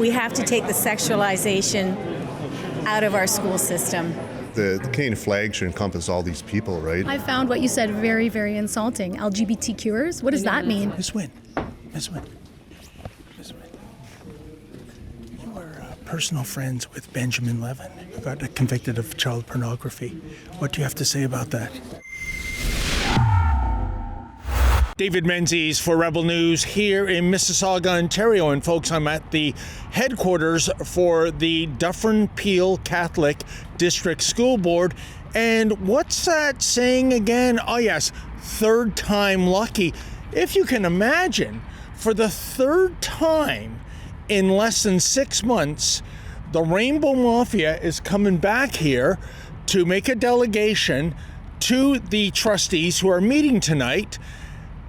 we have to take the sexualization out of our school system. The Canadian flag should encompass all these people, right? I found what you said very, very insulting. LGBTQers? What does that mean? Miss Wynn. You were personal friends with Benjamin Levin, who got convicted of child pornography. What do you have to say about that? David Menzies for Rebel News here in Mississauga, Ontario. And folks, I'm at the headquarters for the Dufferin-Peel Catholic District School Board. And what's that saying again? Oh yes, third time lucky. If you can imagine, for the third time in less than 6 months, the Rainbow Mafia is coming back here to make a delegation to the trustees who are meeting tonight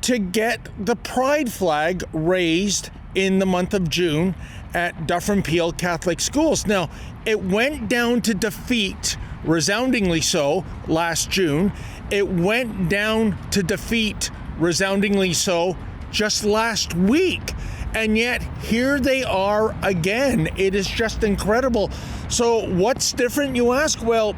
to get the pride flag raised in the month of June at Dufferin-Peel Catholic Schools. Now, it went down to defeat, resoundingly so, last June. It went down to defeat, resoundingly so, just last week. And yet, here they are again. It is just incredible. So what's different, you ask? Well,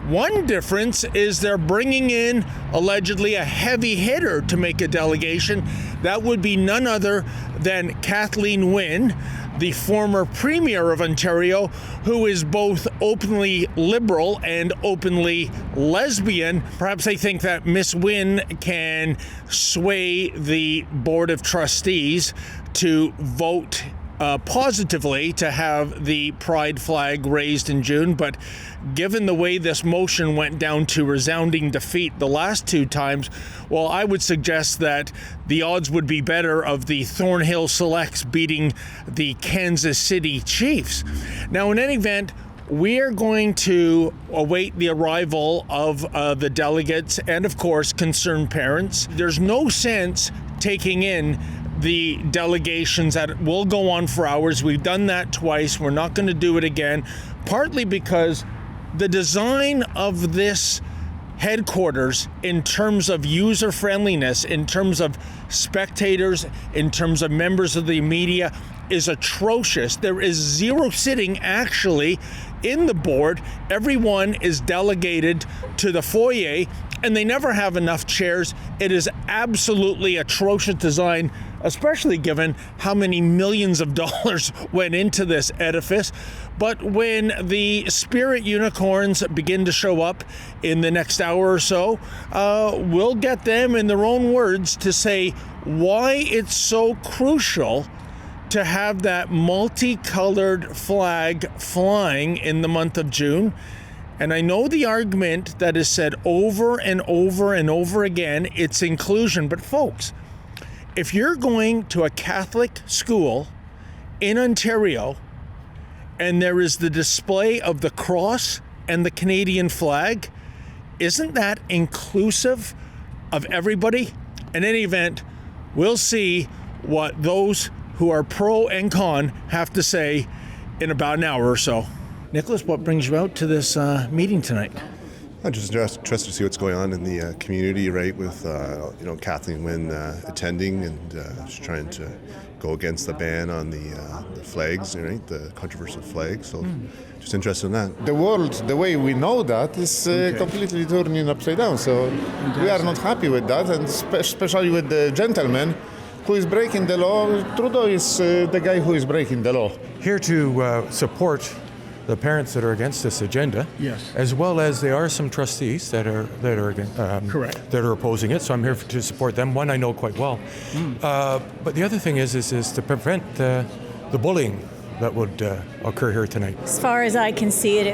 one difference is they're bringing in, allegedly, a heavy hitter to make a delegation. That would be none other than Kathleen Wynne, the former Premier of Ontario, who is both openly liberal and openly lesbian. Perhaps they think that Miss Wynne can sway the Board of Trustees to vote positively to have the pride flag raised in June, but given the way this motion went down to resounding defeat the last two times, well, I would suggest that the odds would be better of the Thornhill Selects beating the Kansas City Chiefs. Now, in any event, we are going to await the arrival of the delegates and, of course, concerned parents. There's no sense taking in the delegations that will go on for hours. We've done that twice. We're not going to do it again, partly because the design of this headquarters in terms of user friendliness, in terms of spectators, in terms of members of the media is atrocious. There is zero sitting actually in the board. Everyone is delegated to the foyer and they never have enough chairs. It is absolutely atrocious design, especially given how many millions of dollars went into this edifice. But when the spirit unicorns begin to show up in the next hour or so, we'll get them in their own words to say why it's so crucial to have that multicolored flag flying in the month of June. And I know the argument that is said over and over and over again, it's inclusion. But folks, if you're going to a Catholic school in Ontario and there is the display of the cross and the Canadian flag, isn't that inclusive of everybody? In any event, we'll see what those who are pro and con have to say in about an hour or so. Nicholas, what brings you out to this meeting tonight? I'm just interested to see what's going on in the community, right, with Kathleen Wynne attending and just trying to go against the ban on the flags, right, the controversial flags. So just interested in that. The world, the way we know that, is completely turning upside down. So we are not happy with that, and especially with the gentleman who is breaking the law. Trudeau is the guy who is breaking the law. Here to support the parents that are against this agenda, yes, as well as there are some trustees that are correct, that are opposing it. So I'm here to support them. One I know quite well, but the other thing is to prevent the bullying that would occur here tonight. As far as I can see it,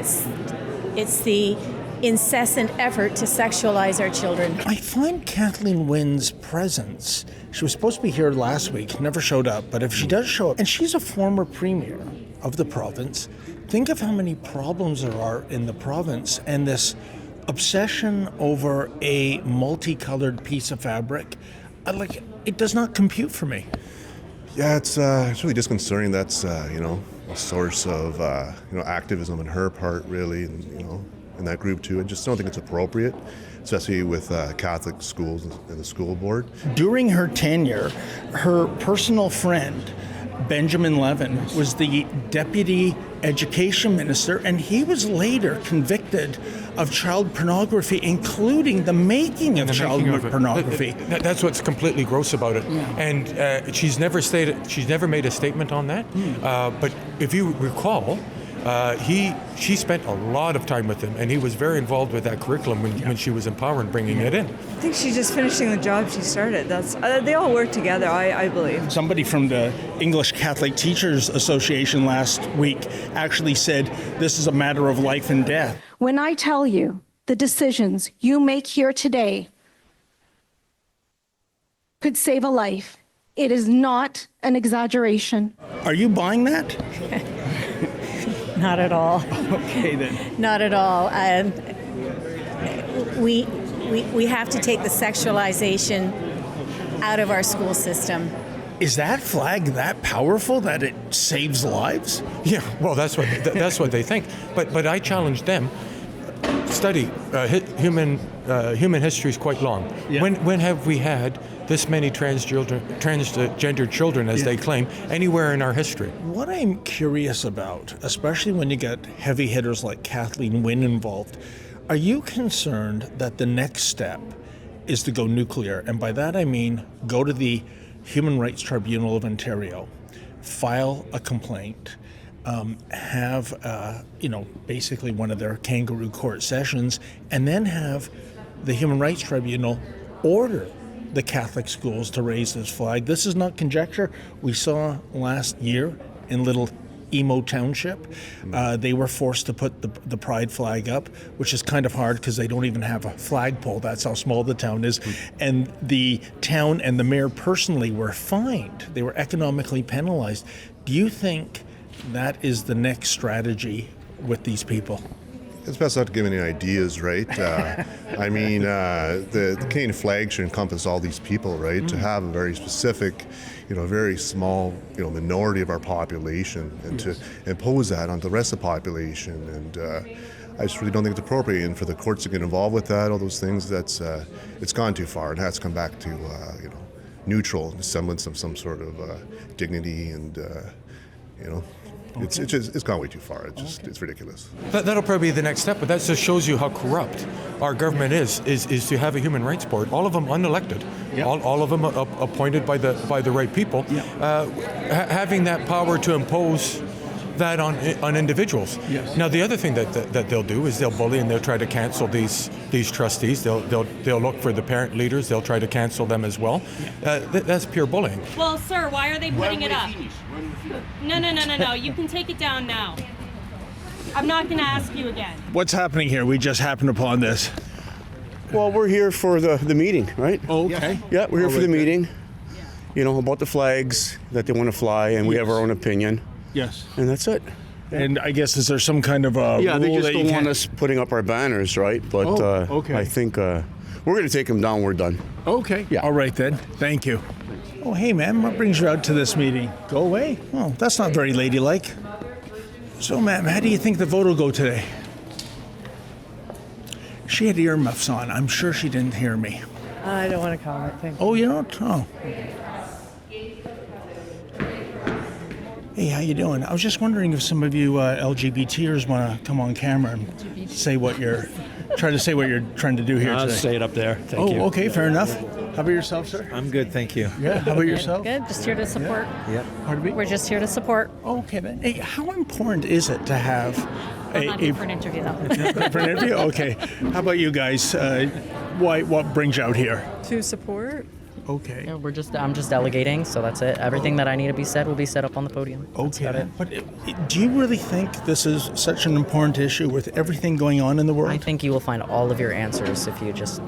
it's the incessant effort to sexualize our children. I find Kathleen Wynne's presence, she was supposed to be here last week, never showed up, but if she does show up, and she's a former premier of the province, think of how many problems there are in the province, and this obsession over a multicolored piece of fabric, it does not compute for me. Yeah, it's really disconcerting. That's a source of activism on her part, really, and in that group too. I just don't think it's appropriate, especially with Catholic schools and the school board. During her tenure, her personal friend Benjamin Levin was the deputy education minister, and he was later convicted of child pornography, including the making of child pornography. That's what's completely gross about it. And she's never made a statement on that. But if you recall, she spent a lot of time with him, and he was very involved with that curriculum when she was in power and bringing it in. I think she's just finishing the job she started. They all work together, I believe. Somebody from the English Catholic Teachers Association last week actually said this is a matter of life and death. When I tell you the decisions you make here today could save a life, it is not an exaggeration. Are you buying that? Not at all. Okay, then. Not at all. We have to take the sexualization out of our school system. Is that flag that powerful that it saves lives? Yeah, well, that's what they think. But I challenge them. Study human history is quite long. Yeah. When have we had this many transgender children, as they claim, anywhere in our history? What I'm curious about, especially when you get heavy hitters like Kathleen Wynne involved, are you concerned that the next step is to go nuclear? And by that I mean go to the Human Rights Tribunal of Ontario, file a complaint, have basically one of their kangaroo court sessions, and then have the Human Rights Tribunal order the Catholic schools to raise this flag. This is not conjecture. We saw last year in Little Emo Township, they were forced to put the pride flag up, which is kind of hard because they don't even have a flagpole. That's how small the town is. And the town and the mayor personally were fined. They were economically penalized. Do you think that is the next strategy with these people? It's best not to give any ideas, right? I mean, the Canadian flag should encompass all these people, right? To have a very specific, very small, minority of our population, and to impose that on the rest of the population, and I just really don't think it's appropriate. And for the courts to get involved with that, all those things, it's gone too far. It has to come back to, neutral semblance of some sort of dignity, and It's gone way too far. It's ridiculous. That'll probably be the next step, but that just shows you how corrupt our government is to have a human rights board, all of them unelected, all of them appointed by the right people, having that power to impose that on individuals. Yes. Now, the other thing that they'll do is they'll bully and they'll try to cancel these trustees. They'll look for the parent leaders. They'll try to cancel them as well. That's pure bullying. Well, sir, why are they putting it up? No. You can take it down now. I'm not going to ask you again. What's happening here? We just happened upon this. Well, we're here for the meeting, right? Okay. Yeah, we're here for the meeting. About the flags that they want to fly, and we have our own opinion. Yes. And that's it. And I guess, is there some kind of a they rule just that you don't can't... want us putting up our banners, right? But okay. I think we're going to take them down. We're done. Okay. Yeah. All right, then. Thank you. Oh, hey, man, what brings you out to this meeting? Go away? Oh, that's not very ladylike. So, ma'am, how do you think the vote will go today? She had earmuffs on. I'm sure she didn't hear me. I don't want to comment. Thank you. Oh, you don't? Oh. Hey, how you doing? I was just wondering if some of you LGBTers want to come on camera and say what you're trying to do here I'll today. say it up there. Thank you. Okay, fair enough. How about yourself, sir? I'm good, thank you. Yeah, how about yourself? Good, just here to support. Yep. Pardon me? We're just here to support. Okay, then. Hey, how important is it to have I'm not here for an interview, though. for an interview? Okay. How about you guys? What brings you out here? To support? Okay. Yeah, I'm just delegating, so that's it. Everything that I need to be said will be said up on the podium. That's about it. But do you really think this is such an important issue with everything going on in the world? I think you will find all of your answers if you just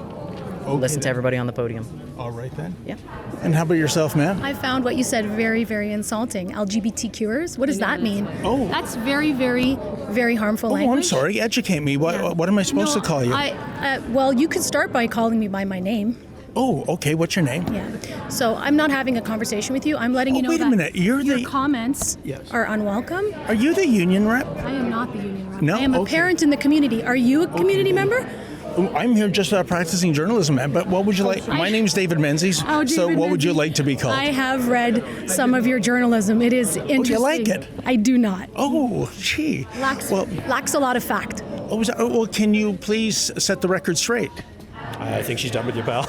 listen to everybody on the podium. All right, then. Yeah. And how about yourself, ma'am? I found what you said very, very insulting. LGBTQers? What does that mean? Oh. That's very, very, very harmful language. Oh, I'm sorry. Educate me. What am I supposed to call you? Well, you could start by calling me by my name. Oh, okay. What's your name? Yeah. So I'm not having a conversation with you. I'm letting you know wait that a minute. Your comments are unwelcome. Are you the union rep? I am not the union rep. No? I am a parent in the community. Are you a community member? I'm here just practicing journalism, man. But what would you like? My name's David Menzies. Oh, so David what would you Menzies. like to be called? I have read some of your journalism. It is interesting. you like it? I do not. Oh, gee. Lacks a lot of fact. Well, can you please set the record straight? I think she's done with you, pal.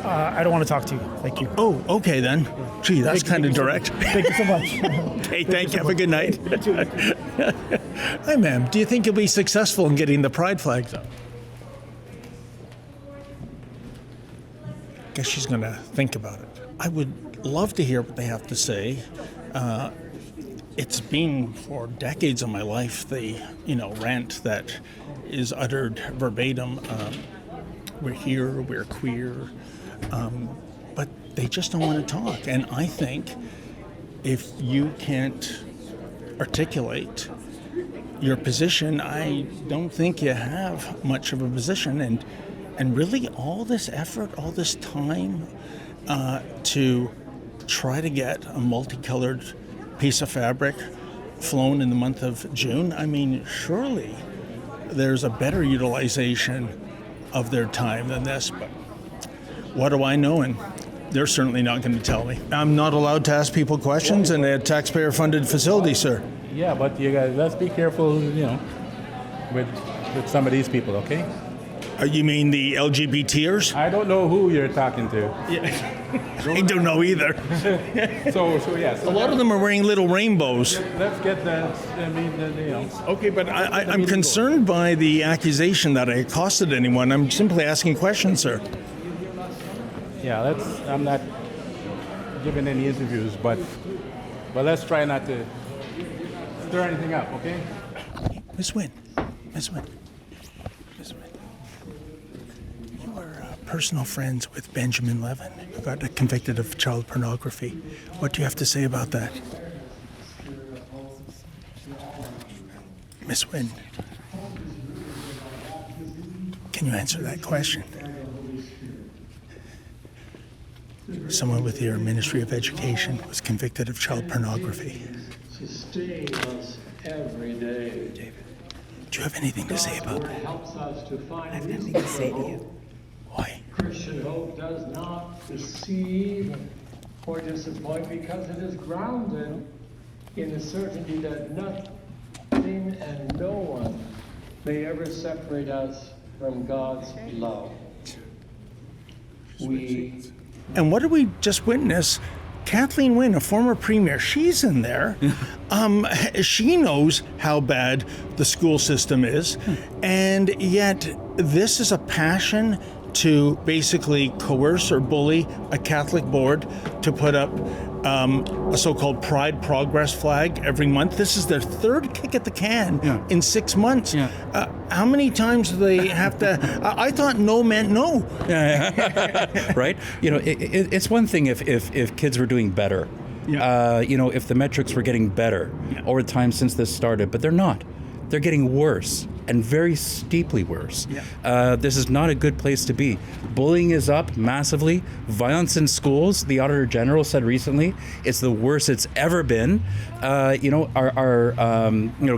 I don't want to talk to you. Thank you. Oh, okay then. Gee, that's kind of direct. Thank you so much. Okay, thank you. Have a good night. Hi, ma'am. Do you think you'll be successful in getting the pride flags up? Guess she's going to think about it. I would love to hear what they have to say. It's been for decades of my life the rant that is uttered verbatim. We're here, we're queer, but they just don't want to talk. And I think if you can't articulate your position, I don't think you have much of a position. And really, all this effort, all this time to try to get a multicolored piece of fabric flown in the month of June, I mean, surely there's a better utilization of their time than this. But what do I know? And they're certainly not going to tell me. I'm not allowed to ask people questions in a taxpayer-funded facility, sir. Yeah, but you guys, let's be careful, with some of these people, okay? You mean the LGBTers? I don't know who you're talking to. I don't know either. So yes. A lot of them are wearing little rainbows. Let's get that. Okay, but I'm concerned by the accusation that I accosted anyone. I'm simply asking questions, sir. Yeah, I'm not giving any interviews, but let's try not to stir anything up, okay? Miss Wynn. You were personal friends with Benjamin Levin, who got convicted of child pornography. What do you have to say about that? Miss Wynn, can you answer that question? Someone with your Ministry of Education was convicted of child pornography. Sustain us every day. David, do you have anything to say about that? Helps us to find I have nothing to say to you. Why? Christian hope does not deceive or disappoint because it is grounded in the certainty that nothing and no one may ever separate us from God's love. And what did we just witness? Kathleen Wynne, a former premier, she's in there. She knows how bad the school system is, and yet this is a passion to basically coerce or bully a Catholic board to put up a so-called Pride Progress flag every month. This is their third kick at the can in 6 months. How many times do they have to? I thought no meant no. Right? It's one thing if kids were doing better. If the metrics were getting better over time since this started, but they're not. They're getting worse, and very steeply worse. This is not a good place to be. Bullying is up massively. Violence in schools, the Auditor General said recently, it's the worst it's ever been. Our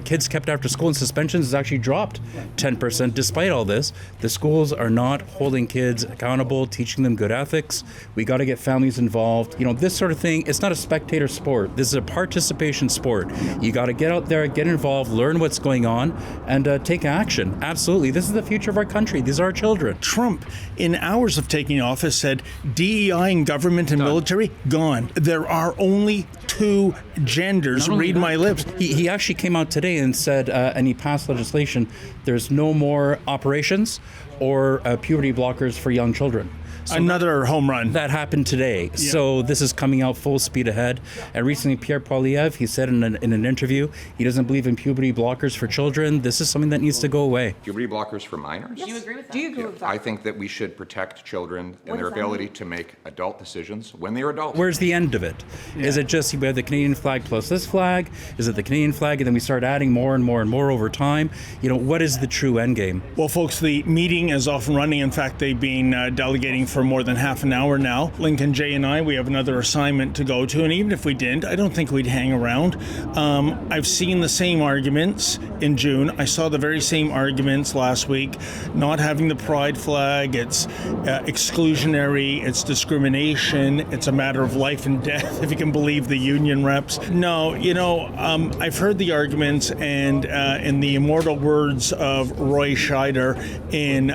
kids kept after school and suspensions has actually dropped 10%. Despite all this, the schools are not holding kids accountable, teaching them good ethics. We got to get families involved. This sort of thing, it's not a spectator sport. This is a participation sport. You got to get out there, get involved, learn what's going on, and take action. Absolutely. This is the future of our country. These are our children. Trump, in hours of taking office, said DEI in government and military, gone. There are only two genders. Read my lips. He actually came out today and said, and he passed legislation, there's no more operations or puberty blockers for young children. So another home run. That happened today. Yeah. So this is coming out full speed ahead. And recently, Pierre Poilievre, he said in an interview, he doesn't believe in puberty blockers for children. This is something that needs to go away. Puberty blockers for minors? Yes. Do you agree with that? Do you agree with that? I think that we should protect children and their ability to make adult decisions when they're adults. Where's the end of it? Yeah. Is it just we have the Canadian flag plus this flag? Is it the Canadian flag and then we start adding more and more and more over time? What is the true end game? Well, folks, the meeting is off and running. In fact, they've been delegating for more than half an hour now. Lincoln, Jay, and I, we have another assignment to go to, and even if we didn't, I don't think we'd hang around. I've seen the same arguments in June. I saw the very same arguments last week. Not having the pride flag, it's exclusionary, it's discrimination, it's a matter of life and death, if you can believe the union reps. No, I've heard the arguments, and in the immortal words of Roy Scheider in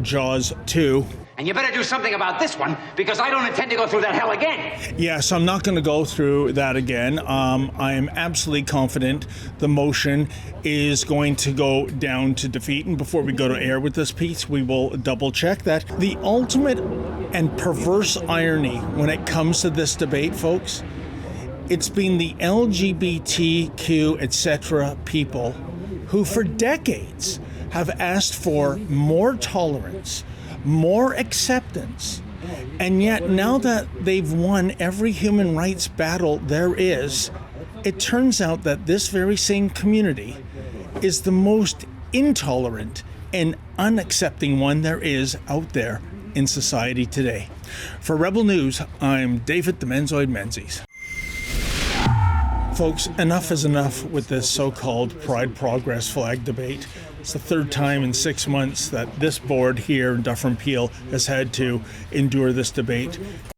Jaws 2, and you better do something about this one, because I don't intend to go through that hell again. yeah, so I'm not going to go through that again. I am absolutely confident the motion is going to go down to defeat. And before we go to air with this piece, we will double check that. The ultimate and perverse irony when it comes to this debate, folks, it's been the LGBTQ, etc. people who for decades have asked for more tolerance, more acceptance, and yet now that they've won every human rights battle there is, it turns out that this very same community is the most intolerant and unaccepting one there is out there in society today. For Rebel News, I'm David the Menzoid Menzies. Folks, enough is enough with this so-called Pride Progress flag debate. It's the third time in 6 months that this board here in Dufferin-Peel has had to endure this debate.